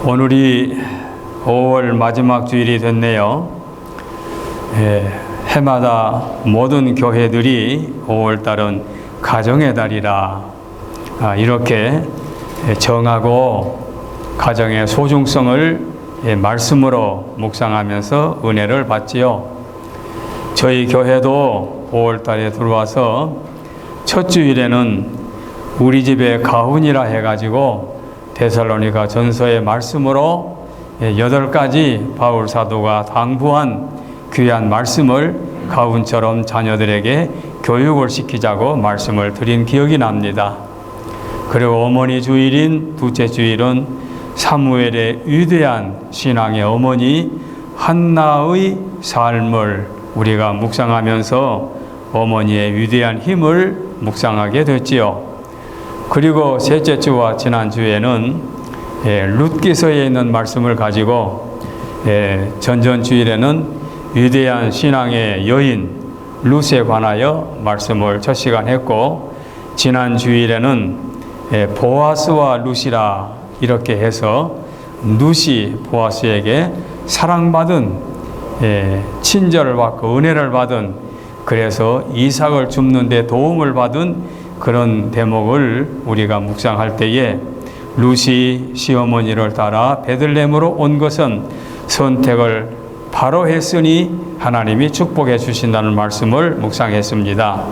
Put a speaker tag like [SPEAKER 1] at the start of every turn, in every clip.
[SPEAKER 1] 오늘이 5월 마지막 주일이 됐네요. 해마다 모든 교회들이 5월달은 가정의 달이라 이렇게 정하고 가정의 소중성을 말씀으로 묵상하면서 은혜를 받지요. 저희 교회도 5월달에 들어와서 첫 주일에는 우리 집에 가훈이라 해가지고 데살로니가 전서의 말씀으로 8가지 바울 사도가 당부한 귀한 말씀을 가훈처럼 자녀들에게 교육을 시키자고 말씀을 드린 기억이 납니다. 그리고 어머니 주일인 둘째 주일은 사무엘의 위대한 신앙의 어머니 한나의 삶을 우리가 묵상하면서 어머니의 위대한 힘을 묵상하게 됐지요. 그리고 셋째 주와 지난 주에는 룻기서에 있는 말씀을 가지고 전전 주일에는 위대한 신앙의 여인 룻에 관하여 말씀을 첫 시간 했고, 지난 주일에는 보아스와 룻이라 이렇게 해서 룻이 보아스에게 사랑받은 친절을 받고 은혜를 받은, 그래서 이삭을 줍는 데 도움을 받은 그런 대목을 우리가 묵상할 때에 룻이 시어머니를 따라 베들레헴으로 온 것은 선택을 바로 했으니 하나님이 축복해 주신다는 말씀을 묵상했습니다.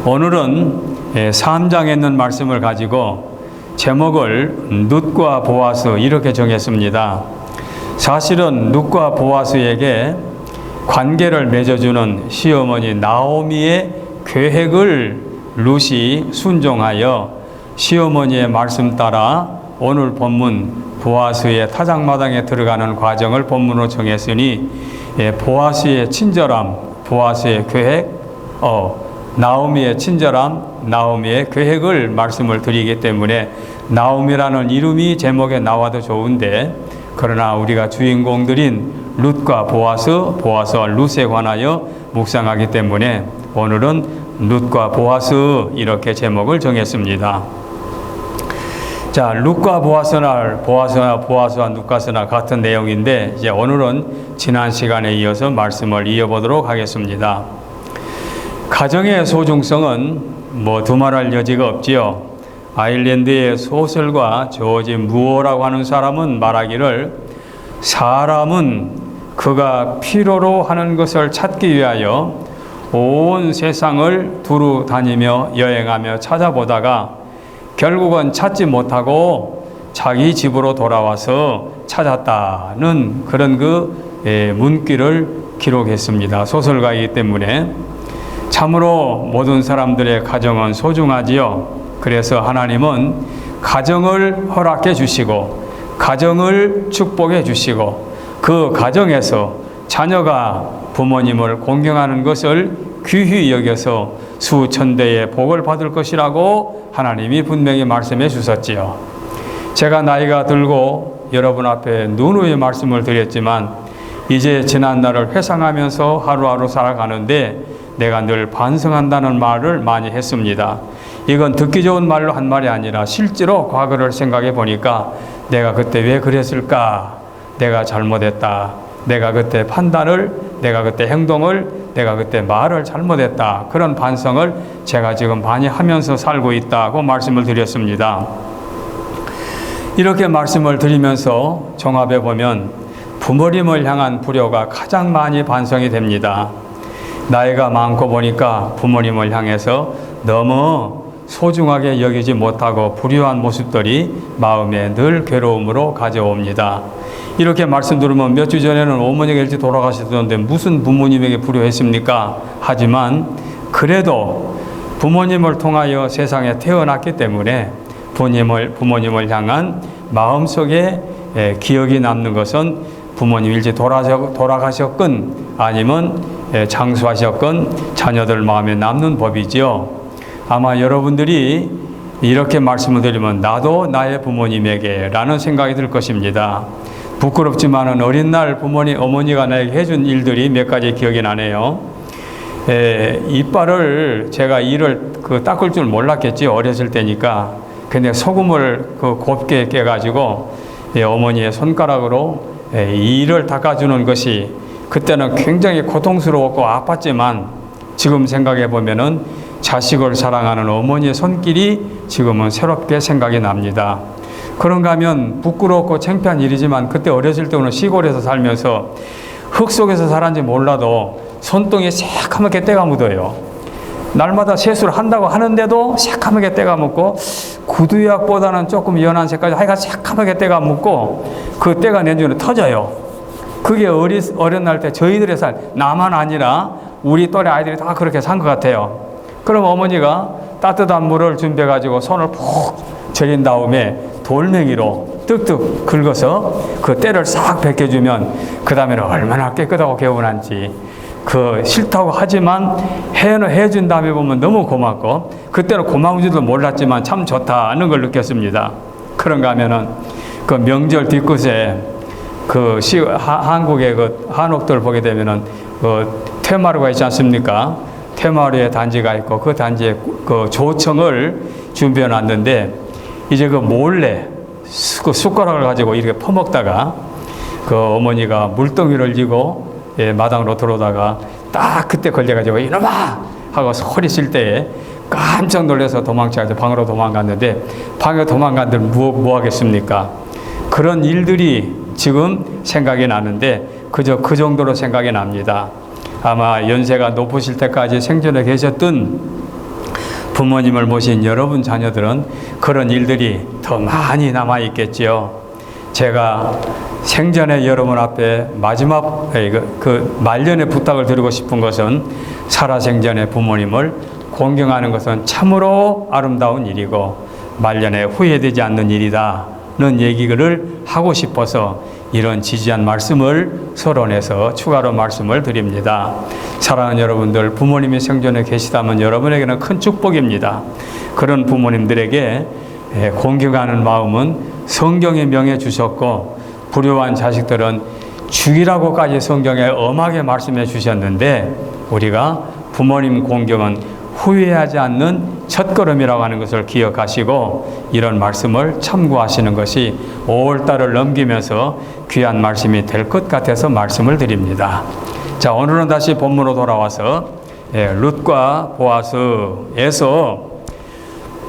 [SPEAKER 1] 오늘은 3장에 있는 말씀을 가지고 제목을 룻과 보아스 이렇게 정했습니다. 사실은 룻과 보아스에게 관계를 맺어주는 시어머니 나오미의 계획을 룻이 순종하여 시어머니의 말씀 따라 오늘 본문 보아스의 타작마당에 들어가는 과정을 본문으로 정했으니 보아스의 친절함, 보아스의 계획, 나오미의 친절함, 나오미의 계획을 말씀을 드리기 때문에 나오미라는 이름이 제목에 나와도 좋은데, 그러나 우리가 주인공들인 룻과 보아스, 보아스와 룻에 관하여 묵상하기 때문에 오늘은 룻과 보아스 이렇게 제목을 정했습니다. 자, 룻과 보아스나 보아스와 룻과스나 같은 내용인데 이제 오늘은 지난 시간에 이어서 말씀을 이어보도록 하겠습니다. 가정의 소중성은 두말할 여지가 없지요. 아일랜드의 소설가 조지 무어라고 하는 사람은 말하기를, 사람은 그가 필요로 하는 것을 찾기 위하여 온 세상을 두루 다니며 여행하며 찾아보다가 결국은 찾지 못하고 자기 집으로 돌아와서 찾았다는 그런 문구를 기록했습니다. 소설가이기 때문에 참으로 모든 사람들의 가정은 소중하지요. 그래서 하나님은 가정을 허락해 주시고 가정을 축복해 주시고 그 가정에서 자녀가 부모님을 공경하는 것을 귀히 여겨서 수천대의 복을 받을 것이라고 하나님이 분명히 말씀해 주셨지요. 제가 나이가 들고 여러분 앞에 누누이 말씀을 드렸지만 이제 지난 날을 회상하면서 하루하루 살아가는데 내가 늘 반성한다는 말을 많이 했습니다. 이건 듣기 좋은 말로 한 말이 아니라 실제로 과거를 생각해 보니까 내가 그때 왜 그랬을까? 내가 잘못했다. 내가 그때 판단을, 내가 그때 행동을, 내가 그때 말을 잘못했다. 그런 반성을 제가 지금 많이 하면서 살고 있다고 말씀을 드렸습니다. 이렇게 말씀을 드리면서 종합해 보면 부모님을 향한 불효가 가장 많이 반성이 됩니다. 나이가 많고 보니까 부모님을 향해서 너무 소중하게 여기지 못하고 불효한 모습들이 마음에 늘 괴로움으로 가져옵니다. 이렇게 말씀 들으면 몇 주 전에는 어머니가 일찍 돌아가셨던데 무슨 부모님에게 불효했습니까? 하지만 그래도 부모님을 통하여 세상에 태어났기 때문에 부모님을 향한 마음속에 기억이 남는 것은 부모님 일찍 돌아가셨건 아니면 장수하셨건 자녀들 마음에 남는 법이지요. 아마 여러분들이 이렇게 말씀을 드리면 나도 나의 부모님에게 라는 생각이 들 것입니다. 부끄럽지만은 어린 날 어머니가 나에게 해준 일들이 몇 가지 기억이 나네요. 이빨을 제가 이를 닦을 줄 몰랐겠지, 어렸을 때니까. 근데 소금을 곱게 깨가지고 어머니의 손가락으로 이를 닦아주는 것이 그때는 굉장히 고통스러웠고 아팠지만 지금 생각해 보면은 자식을 사랑하는 어머니의 손길이 지금은 새롭게 생각이 납니다. 그런가 하면 부끄럽고 창피한 일이지만 그때 어렸을 때는 시골에서 살면서 흙 속에서 살았는지 몰라도 손등에 새카맣게 때가 묻어요. 날마다 세수를 한다고 하는데도 새카맣게 때가 묻고 구두약보다는 조금 연한 색깔이 하여간 새카맣게 때가 묻고 그 때가 내주는 터져요. 그게 어린 때 저희들의 살, 나만 아니라 우리 또래 아이들이 다 그렇게 산 것 같아요. 그럼 어머니가 따뜻한 물을 준비해 가지고 손을 푹 절인 다음에 돌멩이로 뚝뚝 긁어서 그 때를 싹 벗겨주면 그 다음에는 얼마나 깨끗하고 개운한지 그 싫다고 하지만 해준 다음에 보면 너무 고맙고 그때는 고마운지도 몰랐지만 참 좋다는 걸 느꼈습니다. 그런가 하면은 그 명절 뒤끝에 한국의 그 한옥들 보게 되면은 그 테마루가 있지 않습니까? 테마루에 단지가 있고 그 단지에 그 조청을 준비해 놨는데 이제 그 몰래 그 숟가락을 가지고 이렇게 퍼먹다가 그 어머니가 물동이를 쥐고 마당으로 들어오다가 딱 그때 걸려가지고 이놈아! 하고 소리칠 때에 깜짝 놀라서 도망쳐가지고 방으로 도망갔는데 방에 도망간들 뭐 하겠습니까? 그런 일들이 지금 생각이 나는데 그저 그 정도로 생각이 납니다. 아마 연세가 높으실 때까지 생전에 계셨던 부모님을 모신 여러분 자녀들은 그런 일들이 더 많이 남아 있겠지요. 제가 생전에 여러분 앞에 마지막 그 말년의 부탁을 드리고 싶은 것은 살아생전에 부모님을 공경하는 것은 참으로 아름다운 일이고 말년에 후회되지 않는 일이다는 얘기를 하고 싶어서 이런 지지한 말씀을 서론해서 추가로 말씀을 드립니다. 사랑하는 여러분들, 부모님이 생전에 계시다면 여러분에게는 큰 축복입니다. 그런 부모님들에게 공경하는 마음은 성경에 명해 주셨고 불효한 자식들은 죽이라고까지 성경에 엄하게 말씀해 주셨는데 우리가 부모님 공경은 후회하지 않는 첫걸음이라고 하는 것을 기억하시고 이런 말씀을 참고하시는 것이 5월달을 넘기면서 귀한 말씀이 될 것 같아서 말씀을 드립니다. 자, 오늘은 다시 본문으로 돌아와서 룻과 보아스에서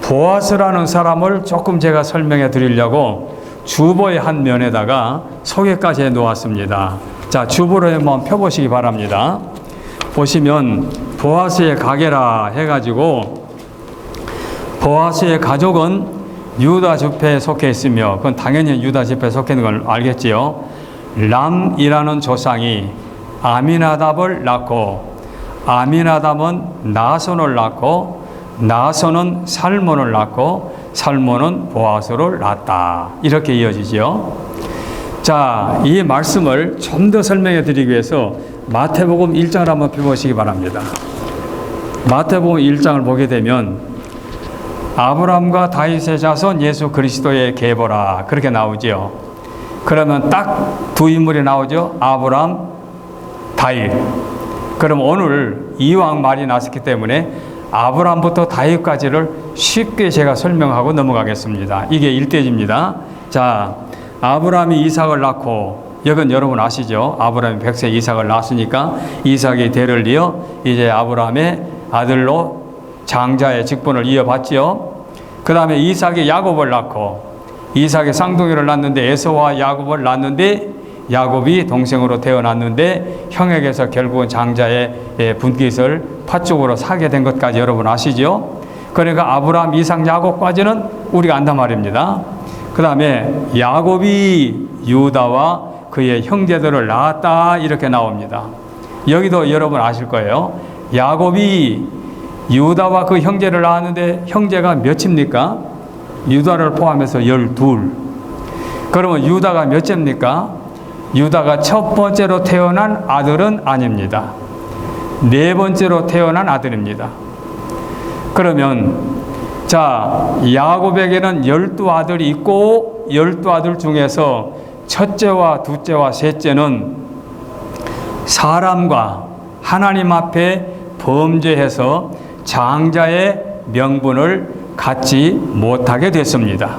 [SPEAKER 1] 보아스라는 사람을 조금 제가 설명해 드리려고 주보의 한 면에다가 소개까지 해 놓았습니다. 자, 주보를 한번 펴보시기 바랍니다. 보시면 보아스의 가게라 해가지고 보아스의 가족은 유다 지파에 속해 있으며 그건 당연히 유다 지파에 속해 있는 걸 알겠지요. 람이라는 조상이 아미나답을 낳고 아미나답은 나손을 낳고 나손은 살몬을 낳고 살몬은 보아스를 낳았다. 이렇게 이어지죠. 자, 이 말씀을 좀 더 설명해 드리기 위해서 마태복음 1장을 한번 펴보시기 바랍니다. 마태복음 1장을 보게 되면 아브라함과 다윗의 자손 예수 그리스도의 계보라 그렇게 나오죠. 그러면 딱 두 인물이 나오죠. 아브라함, 다윗. 그럼 오늘 이왕 말이 났었기 때문에 아브라함부터 다윗까지를 쉽게 제가 설명하고 넘어가겠습니다. 이게 1대지입니다. 자, 아브라함이 이삭을 낳고 이건 여러분 아시죠? 아브라함이 100세 이삭을 낳았으니까 이삭이 대를 이어 이제 아브라함의 아들로 장자의 직분을 이어받지요. 그 다음에 이삭이 야곱을 낳고 이삭이 쌍둥이를 낳는데 에서와 야곱을 낳는데 야곱이 동생으로 태어났는데 형에게서 결국은 장자의 분깃을 팥죽으로 사게 된 것까지 여러분 아시죠? 그러니까 아브라함, 이삭, 야곱까지는 우리가 안단 말입니다. 그 다음에 야곱이 유다와 그의 형제들을 낳았다 이렇게 나옵니다. 여기도 여러분 아실 거예요. 야곱이 유다와 그 형제를 낳았는데 형제가 몇입니까? 유다를 포함해서 12. 그러면 유다가 몇째입니까? 유다가 첫 번째로 태어난 아들은 아닙니다. 네 번째로 태어난 아들입니다. 그러면 자, 야곱에게는 12아들이 있고 12아들 중에서 첫째와 둘째와 셋째는 사람과 하나님 앞에 범죄해서 장자의 명분을 갖지 못하게 됐습니다.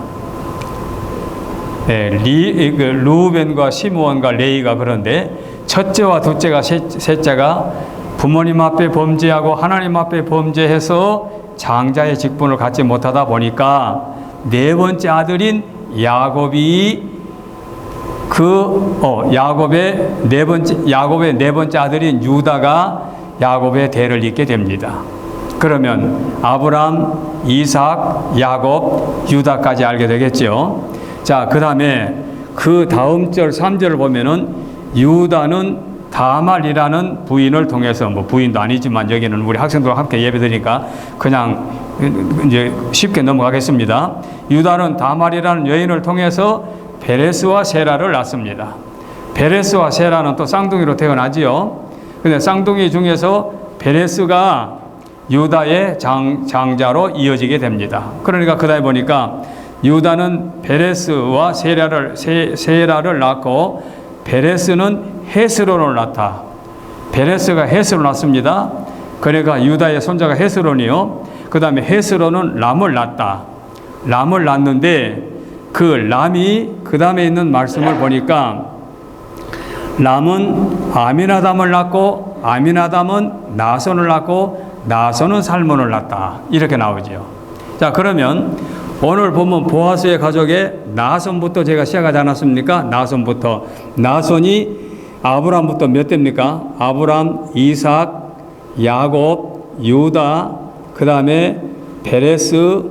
[SPEAKER 1] 루벤과 시므온과 레위가 그런데 첫째와 둘째가 셋째가 부모님 앞에 범죄하고 하나님 앞에 범죄해서 장자의 직분을 갖지 못하다 보니까 네 번째 아들인 야곱이 야곱의 네 번째 아들인 유다가 야곱의 대를 잇게 됩니다. 그러면 아브람, 이삭, 야곱, 유다까지 알게 되겠죠. 자, 그 다음에 그 다음 절 3절을 보면은 유다는 다말이라는 부인을 통해서, 뭐 부인도 아니지만 여기는 우리 학생들과 함께 예배드리니까 그냥 이제 쉽게 넘어가겠습니다. 유다는 다말이라는 여인을 통해서 베레스와 세라를 낳습니다. 베레스와 세라는 또 쌍둥이로 태어나지요. 근데 쌍둥이 중에서 베레스가 유다의 장자로 이어지게 됩니다. 그러니까 그다음에 보니까 유다는 베레스와 세라를 낳고 베레스는 헤스론을 낳다. 베레스가 헤스론을 낳습니다. 그러니까 유다의 손자가 헤스론이요. 그 다음에 헤스론은 람을 낳다. 람을 낳는데 그 람이 그 다음에 있는 말씀을 보니까 람은 아미나담을 낳고 아미나담은 나손을 낳고 나손은 살몬을 낳다. 이렇게 나오죠. 자, 그러면 오늘 보면 보아스의 가족의 나손부터 제가 시작하지 않았습니까? 나손부터. 나손이 아브람부터 몇 대입니까? 아브람, 이삭, 야곱, 유다, 그 다음에 베레스,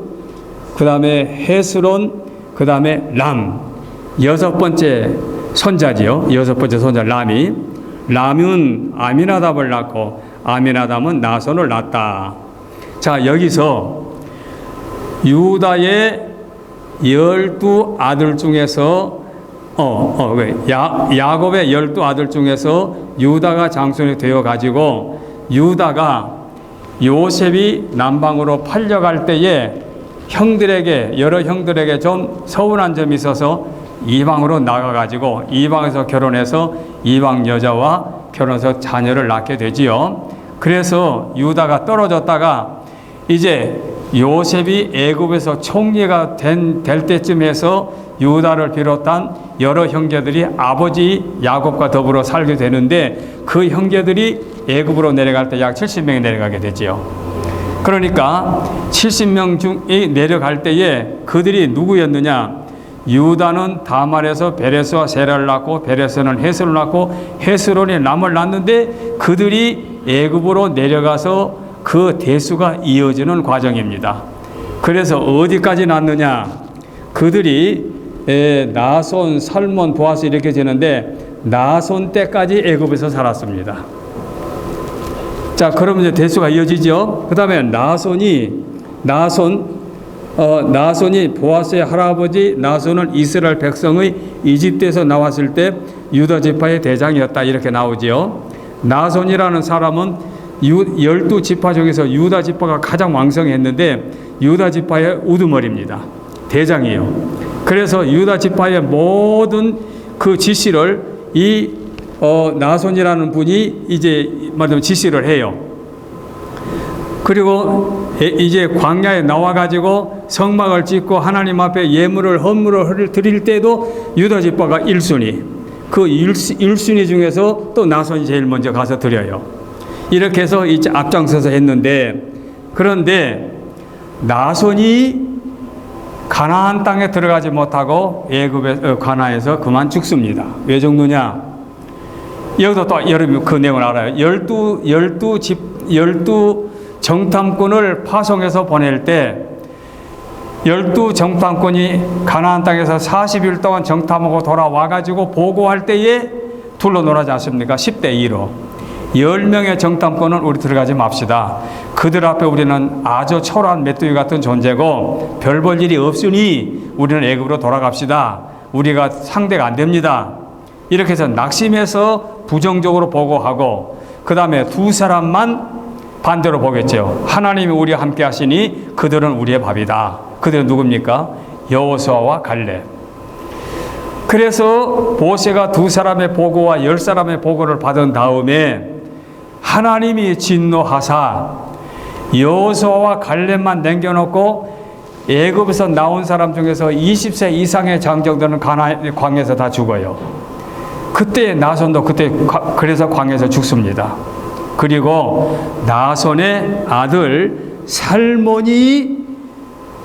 [SPEAKER 1] 그 다음에 헤스론, 그 다음에 람. 여섯 번째 손자지요. 여섯 번째 손자 람이. 람은 아미나답을 낳고 아미나답은 나손을 낳았다. 자, 여기서 유다의 12아들 중에서 야곱의 12아들 중에서 유다가 장손이 되어 가지고 유다가 요셉이 남방으로 팔려갈 때에 여러 형들에게 좀 서운한 점이 있어서 이방으로 나가가지고 이방에서 결혼해서 이방 여자와 결혼해서 자녀를 낳게 되지요. 그래서 유다가 떨어졌다가 이제 요셉이 애굽에서 총리가 될 때쯤 해서 유다를 비롯한 여러 형제들이 아버지 야곱과 더불어 살게 되는데 그 형제들이 애굽으로 내려갈 때 약 70명이 내려가게 되지요. 그러니까 70명 중에 내려갈 때에 그들이 누구였느냐? 유다는 다말에서 베레스와 세라를 낳고 베레스는 헤스론을 낳고 헤스론이 람을 낳는데 그들이 애굽으로 내려가서 그 대수가 이어지는 과정입니다. 그래서 어디까지 낳느냐? 그들이 나손, 살몬, 보아스 이렇게 되는데 나손 때까지 애굽에서 살았습니다. 자, 그러면 이제 대수가 이어지죠. 그 다음에 나손이 보아스의 할아버지 나손은 이스라엘 백성의 이집트에서 나왔을 때 유다 지파의 대장이었다 이렇게 나오지요. 나손이라는 사람은 12지파 중에서 유다 지파가 가장 왕성했는데 유다 지파의 우두머리입니다. 대장이에요. 그래서 유다 지파의 모든 그 지시를 이 나손이라는 분이 이제 말하자면 지시를 해요. 그리고 이제 광야에 나와가지고 성막을 짓고 하나님 앞에 헌물을 드릴 때도 유다 지파가 1순위. 그 1순위 중에서 또 나손이 제일 먼저 가서 드려요. 이렇게 해서 이제 앞장서서 했는데 그런데 나손이 가나안 땅에 들어가지 못하고 애굽의 가나안에서 그만 죽습니다. 왜 죽느냐? 여기도 또 여러분 그 내용을 알아요. 12 정탐꾼을 파송해서 보낼 때 12 정탐꾼이 가나안 땅에서 40일 동안 정탐하고 돌아와가지고 보고할 때에 둘러 놀아지 않습니까? 10대 2로 10명의 정탐꾼은 우리 들어가지 맙시다. 그들 앞에 우리는 아주 초라한 메뚜기 같은 존재고 별 볼 일이 없으니 우리는 애굽으로 돌아갑시다. 우리가 상대가 안 됩니다. 이렇게 해서 낙심해서 부정적으로 보고하고 그 다음에 두 사람만 반대로 보겠죠. 하나님이 우리와 함께 하시니 그들은 우리의 밥이다. 그들은 누굽니까? 여호수아와 갈렙. 그래서 모세가 두 사람의 보고와 10사람의 보고를 받은 다음에 하나님이 진노하사 여호수아와 갈렙만 남겨놓고 애굽에서 나온 사람 중에서 20세 이상의 장정들은 광야에서 다 죽어요. 그때 나손도 그래서 광야에서 죽습니다. 그리고 나손의 아들 살몬이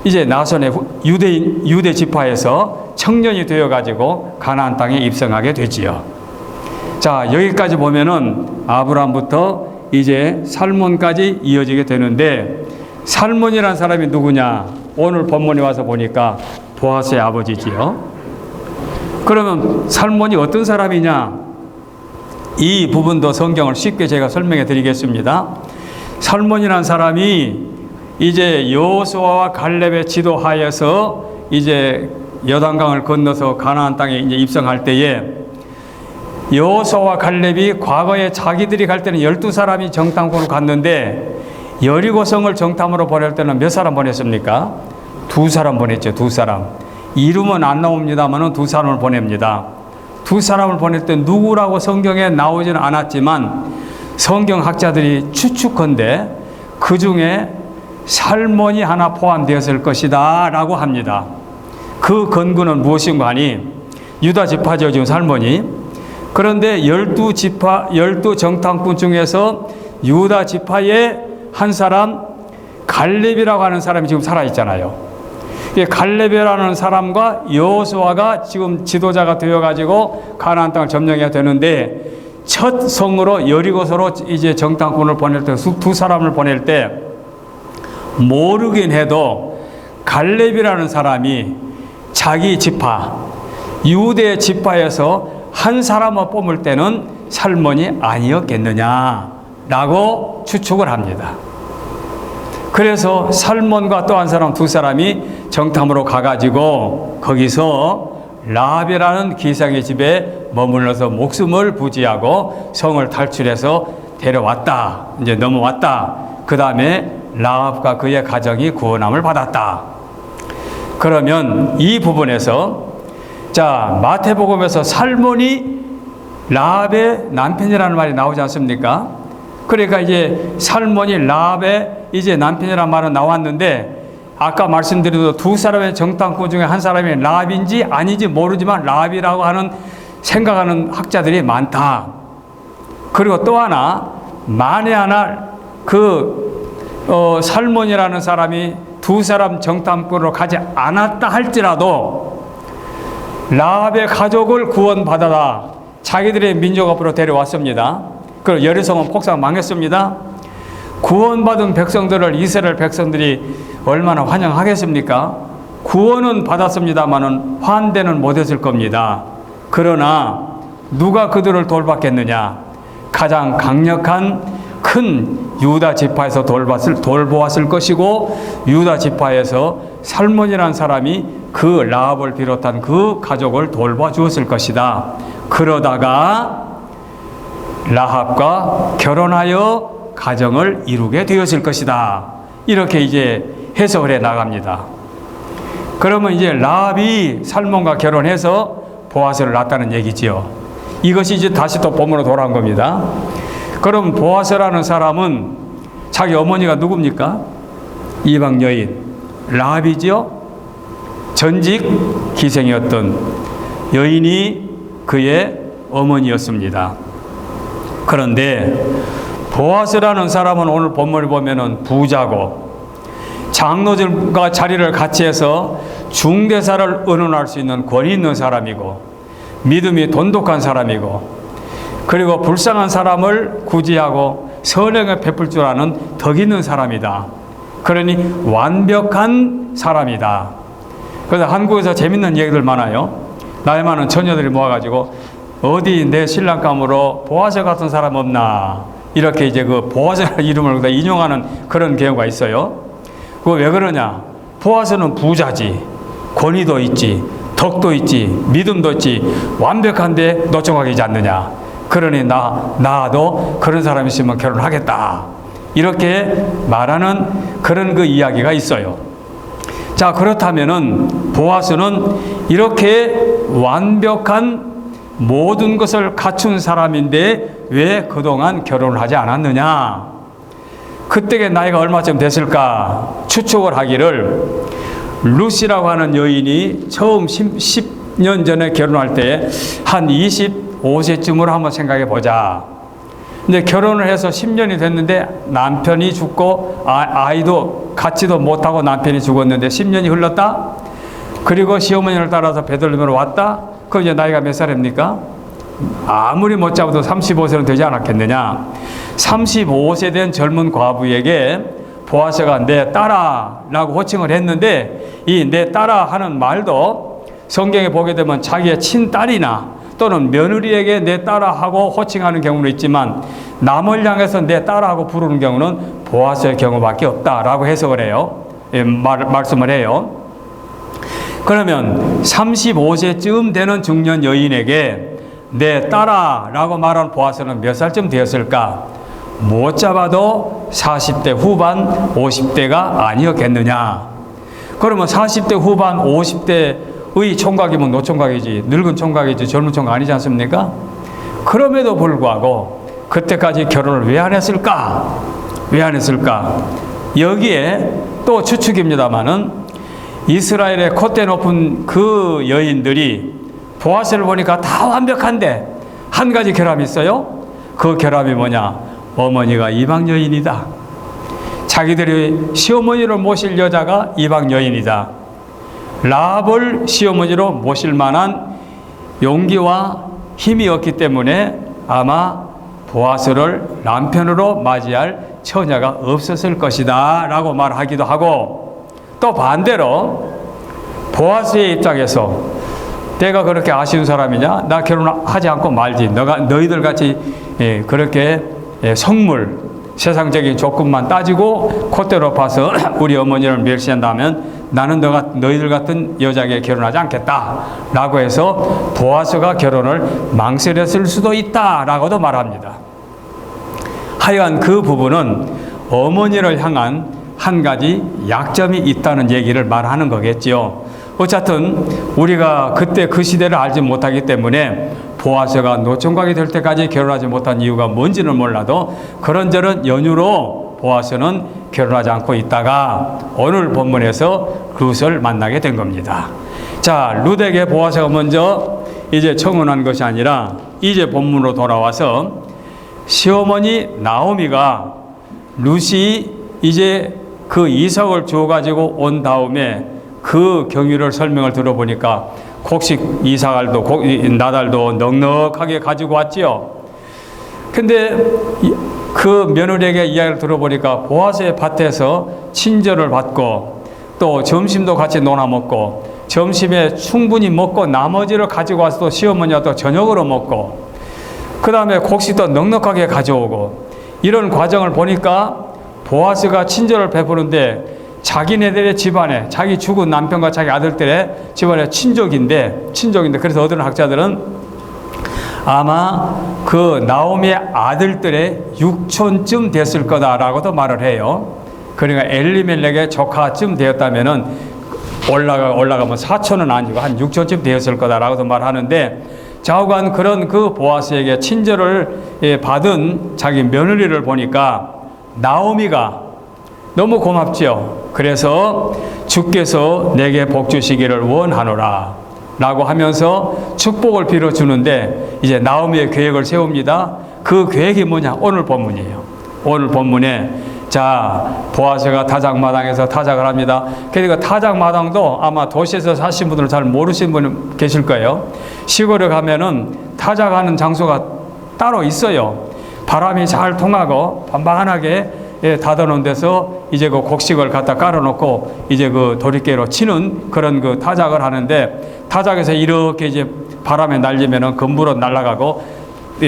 [SPEAKER 1] 이제 나손의 유대 지파에서 청년이 되어 가지고 가나안 땅에 입성하게 되지요. 자, 여기까지 보면은 아브라함부터 이제 살몬까지 이어지게 되는데, 살몬이라는 사람이 누구냐? 오늘 본문에 와서 보니까 보아스의 아버지지요. 그러면 살몬이 어떤 사람이냐? 이 부분도 성경을 쉽게 제가 설명해 드리겠습니다. 살몬이라는 사람이 이제 여호수아와 갈렙의 지도하에서 이제 여단강을 건너서 가나안 땅에 이제 입성할 때에, 여호수아와 갈렙이 과거에 자기들이 갈 때는 12사람이 정탐꾼을 갔는데 여리고성을 정탐으로 보낼 때는 몇 사람 보냈습니까? 2사람 보냈죠. 2사람. 이름은 안 나옵니다만 2사람을 보냅니다. 2사람을 보낼 때 누구라고 성경에 나오지는 않았지만 성경학자들이 추측컨대 그 중에 살몬이 하나 포함되었을 것이다 라고 합니다. 그 근거는 무엇인가 하니, 유다 지파죠, 지금 살몬이. 그런데 12 정탐꾼 중에서 유다 지파의 한 사람 갈렙이라고 하는 사람이 지금 살아있잖아요. 갈렙이라는 사람과 여호수아가 지금 지도자가 되어가지고 가나안 땅을 점령해야 되는데, 첫 성으로 여리고서로 이제 정탐꾼을 보낼 때, 2사람을 보낼 때 모르긴 해도 갈렙이라는 사람이 자기 지파, 유대 지파에서 한 사람을 뽑을 때는 살몬이 아니었겠느냐라고 추측을 합니다. 그래서 살몬과 또 한 사람, 2사람이 정탐으로 가가지고 거기서 라합이라는 기생의 집에 머물러서 목숨을 부지하고 성을 탈출해서 데려왔다. 이제 넘어왔다. 그 다음에 라합과 그의 가정이 구원함을 받았다. 그러면 이 부분에서, 자, 마태복음에서 살몬이 라합의 남편이라는 말이 나오지 않습니까? 그러니까 이제 살몬이 라합의 이제 남편이라는 말은 나왔는데, 아까 말씀드린 2사람의 정탐꾼 중에 한 사람이 라합인지 아닌지 모르지만 라합이라고 생각하는 학자들이 많다. 그리고 또 하나, 만에 하나 살몬이라는 사람이 2사람 정탐꾼으로 가지 않았다 할지라도 라합의 가족을 구원받아라. 자기들의 민족 앞으로 데려왔습니다. 그리고 여리성은 폭삭 망했습니다. 구원받은 백성들을 이스라엘 백성들이 얼마나 환영하겠습니까? 구원은 받았습니다마는 환대는 못했을 겁니다. 그러나 누가 그들을 돌봤겠느냐? 가장 강력한 큰 유다 지파에서 돌보았을 것이고, 유다 지파에서 살몬이라는 사람이 그 라합을 비롯한 그 가족을 돌봐 주었을 것이다. 그러다가 라합과 결혼하여 가정을 이루게 되었을 것이다. 이렇게 이제 해석을 해 나갑니다. 그러면 이제 라합이 살몬과 결혼해서 보아스를 낳았다는 얘기지요. 이것이 이제 다시 또 본문으로 돌아온 겁니다. 그럼 보아스라는 사람은 자기 어머니가 누굽니까? 이방 여인 라합이지요. 전직 기생이었던 여인이 그의 어머니였습니다. 그런데 보아스라는 사람은 오늘 본문을 보면은 부자고, 장로들과 자리를 같이 해서 중대사를 의논할 수 있는 권위 있는 사람이고, 믿음이 돈독한 사람이고, 그리고 불쌍한 사람을 구제하고 선행을 베풀 줄 아는 덕 있는 사람이다. 그러니 완벽한 사람이다. 그래서 한국에서 재밌는 얘기들 많아요. 나이 많은 처녀들이 모아가지고 어디 내 신랑감으로 보아스 같은 사람 없나, 이렇게 이제 그 보아스라는 이름을 인용하는 그런 경우가 있어요. 그거 왜 그러냐? 보아스는 부자지, 권위도 있지, 덕도 있지, 믿음도 있지, 완벽한데 노총각이지 않느냐. 그러니 나도 그런 사람이 있으면 결혼하겠다. 이렇게 말하는 그런 그 이야기가 있어요. 자, 그렇다면은 보아스는 이렇게 완벽한 모든 것을 갖춘 사람인데 왜 그동안 결혼을 하지 않았느냐? 그때의 나이가 얼마쯤 됐을까? 추측을 하기를 루시라고 하는 여인이 처음 10년 전에 결혼할 때 한 25세쯤으로 한번 생각해 보자. 근데 결혼을 해서 10년이 됐는데 남편이 죽고 아이도 갖지도 못하고 남편이 죽었는데 10년이 흘렀다. 그리고 시어머니를 따라서 베들레헴으로 왔다. 그럼 이제 나이가 몇 살입니까? 아무리 못 잡아도 35세는 되지 않았겠느냐. 35세 된 젊은 과부에게 보아스가 내 딸아라고 호칭을 했는데, 이 내 딸아 하는 말도 성경에 보게 되면 자기의 친딸이나 또는 며느리에게 내 딸아 하고 호칭하는 경우는 있지만, 남을 향해서 내 딸아 하고 부르는 경우는 보아스의 경우밖에 없다라고 해석을 해요. 말씀을 해요. 그러면 35세쯤 되는 중년 여인에게 내 딸아 라고 말하는 보아스는 몇 살쯤 되었을까? 못 잡아도 40대 후반 50대가 아니었겠느냐. 그러면 40대 후반 50대의 총각이면 노총각이지, 늙은 총각이지, 젊은 총각 아니지 않습니까? 그럼에도 불구하고 그때까지 결혼을 왜 안 했을까? 왜 안 했을까? 여기에 또 추측입니다마는 이스라엘의 콧대 높은 그 여인들이 보아스를 보니까 다 완벽한데 한 가지 결함이 있어요. 그 결함이 뭐냐? 어머니가 이방 여인이다. 자기들이 시어머니로 모실 여자가 이방 여인이다. 라합을 시어머니로 모실 만한 용기와 힘이 없기 때문에 아마 보아스를 남편으로 맞이할 처녀가 없었을 것이다 라고 말하기도 하고, 또 반대로 보아스의 입장에서 내가 그렇게 아쉬운 사람이냐? 나 결혼하지 않고 말지. 너희들 같이 그렇게 성물, 세상적인 조건만 따지고 콧대로 봐서 우리 어머니를 멸시한다면 나는 너희들 같은 여자에게 결혼하지 않겠다 라고 해서 보아스가 결혼을 망설였을 수도 있다 라고도 말합니다. 하여간 그 부분은 어머니를 향한 한 가지 약점이 있다는 얘기를 말하는 거겠지요. 어쨌든 우리가 그때 그 시대를 알지 못하기 때문에 보아스가 노총각이 될 때까지 결혼하지 못한 이유가 뭔지는 몰라도 그런저런 연유로 보아스는 결혼하지 않고 있다가 오늘 본문에서 룻을 만나게 된 겁니다. 자, 룻에게 보아스가 먼저 이제 청혼한 것이 아니라 이제 본문으로 돌아와서 시어머니 나오미가 룻이 이제 그 이삭을 주어가지고 온 다음에 그 경위를 설명을 들어보니까 곡식 이삭알도 나달도 넉넉하게 가지고 왔지요. 근데 그 며느리에게 이야기를 들어보니까 보아스의 밭에서 친절을 받고 또 점심도 같이 논아 먹고 점심에 충분히 먹고 나머지를 가지고 와서 또 시어머니와 또 저녁으로 먹고 그 다음에 곡식도 넉넉하게 가져오고, 이런 과정을 보니까 보아스가 친절을 베푸는데 자기네들의 집안에 자기 죽은 남편과 자기 아들들의 집안의 친족인데 그래서 어떤 학자들은 아마 그 나오미의 아들들의 육촌쯤 됐을 거다라고도 말을 해요. 그러니까 엘리멜렉의 조카쯤 되었다면은 올라가면 사촌은 아니고 한 육촌쯤 되었을 거다라고도 말하는데, 좌우간 그런 그 보아스에게 친절을 받은 자기 며느리를 보니까 나오미가 너무 고맙지요. 그래서 주께서 내게 복 주시기를 원하노라 라고 하면서 축복을 빌어주는데 이제 나오미의 계획을 세웁니다. 그 계획이 뭐냐? 오늘 본문이에요. 오늘 본문에 자, 보아스가 타작마당에서 타작을 합니다. 그러니까 타작마당도 아마 도시에서 사신 분들은 잘 모르시는 분 계실 거예요. 시골에 가면은 타작하는 장소가 따로 있어요. 바람이 잘 통하고 반반하게 닫아놓은 데서 이제 그 곡식을 갖다 깔아놓고 이제 그 도리깨로 치는 그런 그 타작을 하는데, 타작에서 이렇게 이제 바람에 날리면은 건물은 날아가고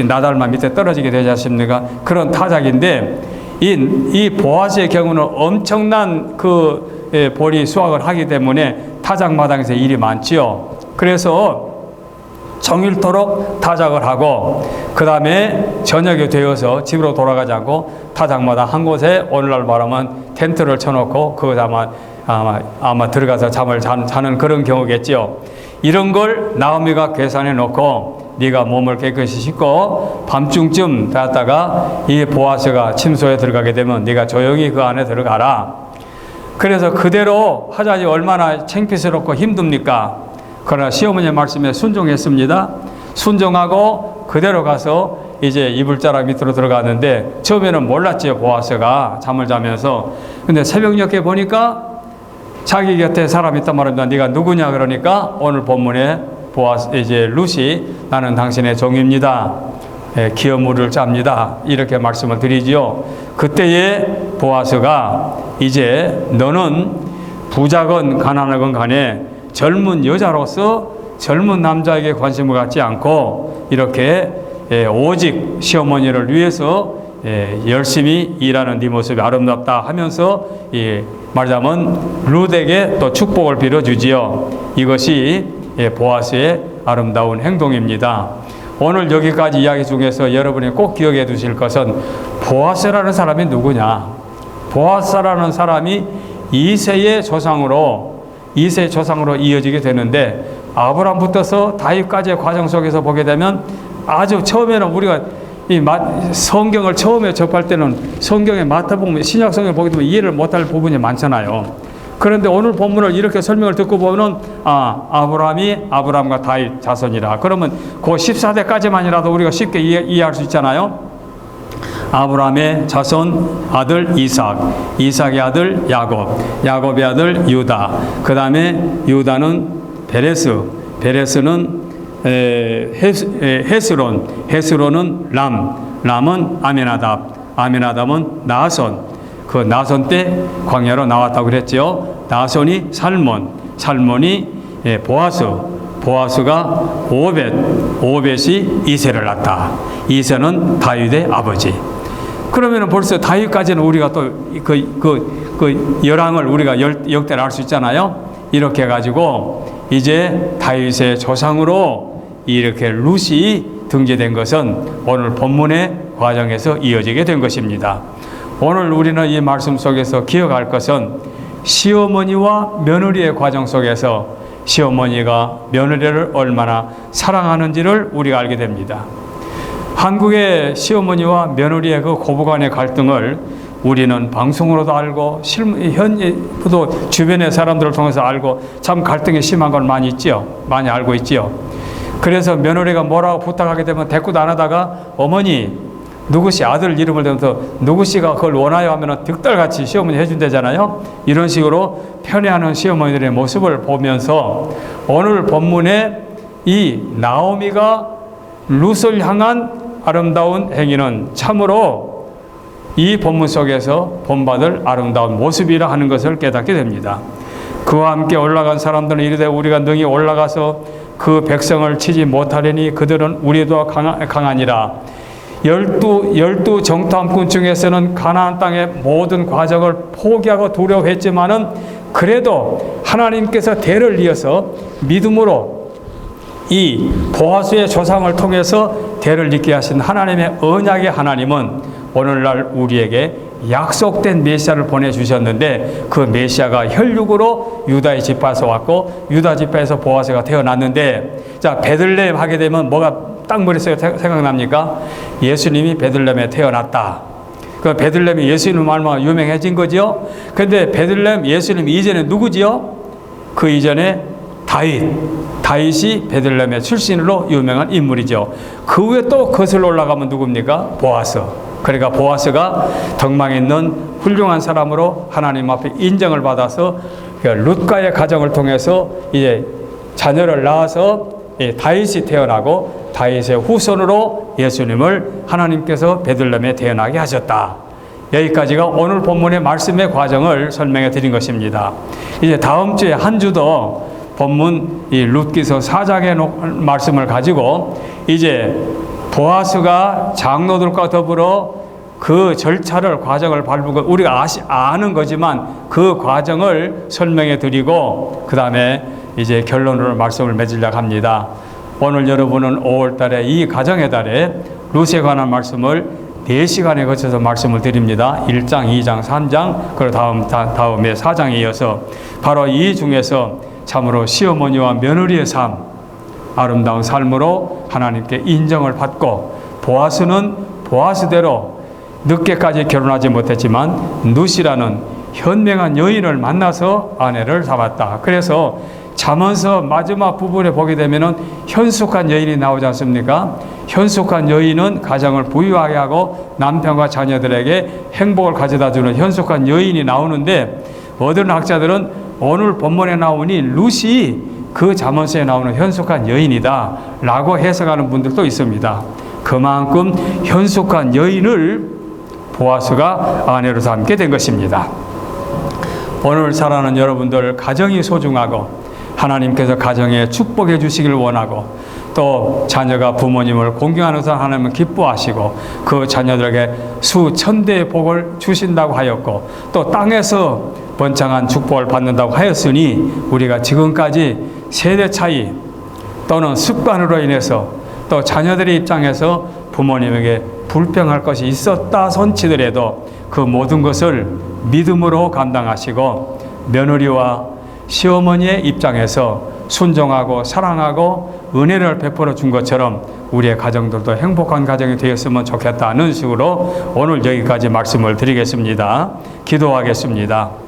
[SPEAKER 1] 나달만 밑에 떨어지게 되지 않습니까? 그런 타작인데 이 보아스의 경우는 엄청난 그 보리 수확을 하기 때문에 타작마당에서 일이 많지요. 그래서 정일토록 타작을 하고 그 다음에 저녁이 되어서 집으로 돌아가지 않고 타작마당 한 곳에 오늘날 말하면 텐트를 쳐놓고 거기다 아마 들어가서 잠을 자는 그런 경우겠죠. 이런 걸 나오미가 계산해 놓고 네가 몸을 깨끗이 씻고 밤중쯤 되었다가 이 보아스가 침소에 들어가게 되면 네가 조용히 그 안에 들어가라. 그래서 그대로 하자니 얼마나 창피스럽고 힘듭니까? 그러나 시어머니의 말씀에 순종했습니다. 순종하고 그대로 가서 이제 이불자락 밑으로 들어갔는데 처음에는 몰랐지요. 보아스가 잠을 자면서. 근데 새벽녘에 보니까 자기 곁에 사람이 있단 말입니다. 네가 누구냐 그러니까 오늘 본문에 보아스 이제 룻이 나는 당신의 종입니다. 기업물을 짭니다. 이렇게 말씀을 드리지요. 그때에 보아스가 이제 너는 부자건 가난하건 간에 젊은 여자로서 젊은 남자에게 관심을 갖지 않고 이렇게 오직 시어머니를 위해서 열심히 일하는 네 모습이 아름답다 하면서 말하자면 룻에게 또 축복을 빌어주지요. 이것이 보아스의 아름다운 행동입니다. 오늘 여기까지 이야기 중에서 여러분이 꼭 기억해 두실 것은 보아스라는 사람이 누구냐? 보아스라는 사람이 이새의 조상으로 이어지게 되는데 아브람부터서 다윗까지의 과정 속에서 보게 되면 아주 처음에는 우리가 이 성경을 처음에 접할 때는 성경의 마태복음, 신약 성경을 보게 되면 이해를 못할 부분이 많잖아요. 그런데 오늘 본문을 이렇게 설명을 듣고 보면 아브라함이 아브라함과 다윗 자손이라. 그러면 그 14대까지만이라도 우리가 쉽게 이해할 수 있잖아요. 아브라함의 자손 아들 이삭, 이삭의 아들 야곱, 야곱의 아들 유다. 그 다음에 유다는 베레스, 베레스는 헤스론, 헤스론은 람, 람은 아미나답, 아미나답은 나손. 그 나손 때 광야로 나왔다고 그랬죠. 나손이 살몬, 살몬이 보아스, 보아스가 오벳, 오벳이 이새를 낳았다. 이새는 다윗의 아버지. 그러면 벌써 다윗까지는 우리가 또 그 열왕을 우리가 역대를 알 수 있잖아요. 이렇게 해가지고 이제 다윗의 조상으로 이렇게 룻이 등재된 것은 오늘 본문의 과정에서 이어지게 된 것입니다. 오늘 우리는 이 말씀 속에서 기억할 것은 시어머니와 며느리의 과정 속에서 시어머니가 며느리를 얼마나 사랑하는지를 우리가 알게 됩니다. 한국의 시어머니와 며느리의 그 고부간의 갈등을 우리는 방송으로도 알고 현재도 주변의 사람들을 통해서 알고 참 갈등이 심한 걸 많이 있지요. 많이 알고 있지요. 그래서 며느리가 뭐라고 부탁하게 되면 대꾸도 안 하다가 어머니 누구씨 아들 이름을 대면서 누구씨가 그걸 원하여 하면 득달같이 시어머니 해준다잖아요. 이런 식으로 편애하는 시어머니들의 모습을 보면서 오늘 본문에 이 나오미가 룻을 향한 아름다운 행위는 참으로 이 본문 속에서 본받을 아름다운 모습이라 하는 것을 깨닫게 됩니다. 그와 함께 올라간 사람들은 이르되 우리가 능히 올라가서 그 백성을 치지 못하려니 그들은 우리도 강하니라. 열두 정탐꾼 중에서는 가나안 땅의 모든 과정을 포기하고 두려워했지만은 그래도 하나님께서 대를 이어서 믿음으로 이 보아스의 조상을 통해서 대를 잇게 하신 하나님의 언약의 하나님은 오늘날 우리에게 약속된 메시아를 보내주셨는데 그 메시아가 혈육으로 유다의 지파에서 왔고 유다 지파에서 보아스가 태어났는데 자 베들레헴 하게 되면 뭐가 딱 머릿속에 생각납니까? 예수님이 베들레헴에 태어났다. 그 베들레헴이 예수님 말만 유명해진 거지요. 근데 베들레헴 예수님 이전에 누구지요? 그 이전에 다윗이 베들레헴의 출신으로 유명한 인물이죠. 그 후에 또 거슬러 올라가면 누굽니까? 보아스. 그러니까 보아스가 덕망에 있는 훌륭한 사람으로 하나님 앞에 인정을 받아서 룻과의 가정을 통해서 이제 자녀를 낳아서 다윗이 태어나고 다윗의 후손으로 예수님을 하나님께서 베들레헴에 태어나게 하셨다. 여기까지가 오늘 본문의 말씀의 과정을 설명해 드린 것입니다. 이제 다음 주에 한 주도 본문 이 룻기서 4장의 말씀을 가지고 이제 보아스가 장로들과 더불어 그 절차를 과정을 밟고 우리가 아는 거지만 그 과정을 설명해 드리고 그 다음에 이제 결론으로 말씀을 맺으려고 합니다. 오늘 여러분은 5월 달에 이 가정의 달에 룻에 관한 말씀을 4시간에 거쳐서 말씀을 드립니다. 1장, 2장, 3장, 그리고 다음에 4장에 이어서 바로 이 중에서 참으로 시어머니와 며느리의 삶, 아름다운 삶으로 하나님께 인정을 받고 보아스는 보아스대로 늦게까지 결혼하지 못했지만 룻이라는 현명한 여인을 만나서 아내를 삼았다. 그래서 잠언서 마지막 부분에 보게 되면은 현숙한 여인이 나오지 않습니까? 현숙한 여인은 가정을 부유하게 하고 남편과 자녀들에게 행복을 가져다 주는 현숙한 여인이 나오는데, 어떤 학자들은 오늘 본문에 나오니 룻이 그 잠언서에 나오는 현숙한 여인이다 라고 해석하는 분들도 있습니다. 그만큼 현숙한 여인을 보아스가 아내로 삼게 된 것입니다. 오늘 살아가는 여러분들, 가정이 소중하고 하나님께서 가정에 축복해 주시길 원하고, 또 자녀가 부모님을 공경하는 것을 하나님은 기뻐하시고 그 자녀들에게 수천대의 복을 주신다고 하였고, 또 땅에서 번창한 축복을 받는다고 하였으니, 우리가 지금까지 세대 차이 또는 습관으로 인해서 또 자녀들의 입장에서 부모님에게 불평할 것이 있었다 손치더라도 그 모든 것을 믿음으로 감당하시고, 며느리와 시어머니의 입장에서 순종하고 사랑하고 은혜를 베풀어 준 것처럼 우리의 가정들도 행복한 가정이 되었으면 좋겠다는 식으로 오늘 여기까지 말씀을 드리겠습니다. 기도하겠습니다.